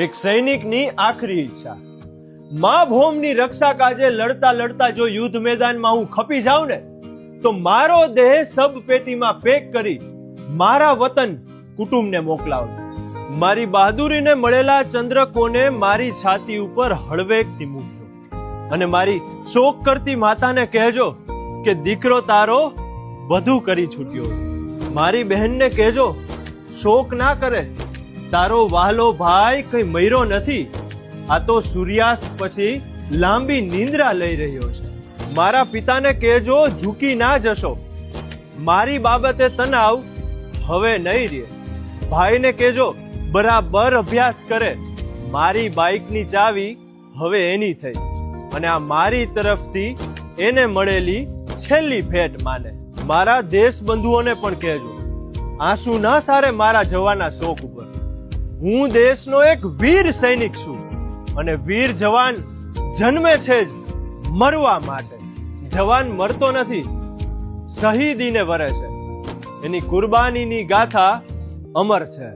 એક સૈનિકની આખરી ઈચ્છા, મા ભૌમની રક્ષા કાજે લડતા લડતા જો યુદ્ધ મેદાનમાં હું ખપી જાઉં ને તો મારો દેહ સબ પેટીમાં પેક કરી મારા વતન કુટુંબને મોકલાવજો. મારી બહાદુરીને મળેલા ચંદ્રકોને મારી છાતી ઉપર હળવેકથી મૂકજો અને મારી શોક કરતી માતાને કહેજો કે દીકરો તારો બધું કરી છૂટ્યો. મારી બહેનને કહેજો શોક ના કરે, તારો વહાલો ભાઈ કઈ મર્યો નથી, આ તો સૂર્યાસ્ત પછી લાંબી નિંદ્રા લઈ રહ્યો છે. મારા પિતાને કહેજો ઝૂકી ના જશો, મારી બાબતે તણાવ હવે નહીં રહે. ભાઈને કહેજો બરાબર અભ્યાસ કરે, મારી બાઇકની ચાવી હવે એની થઈ અને આ મારી તરફથી એને મળેલી છેલ્લી ભેટ માને. મારા દેશબંધુઓને પણ કહેજો આંસુ ના સારે મારા જવાના શોક ઉપર. હું દેશનો એક વીર સૈનિક છું અને વીર જવાન જન્મે છે જ મરવા માટે. જવાન મરતો નથી, શહીદીને વરે છે, એની કુરબાનીની ગાથા અમર છે.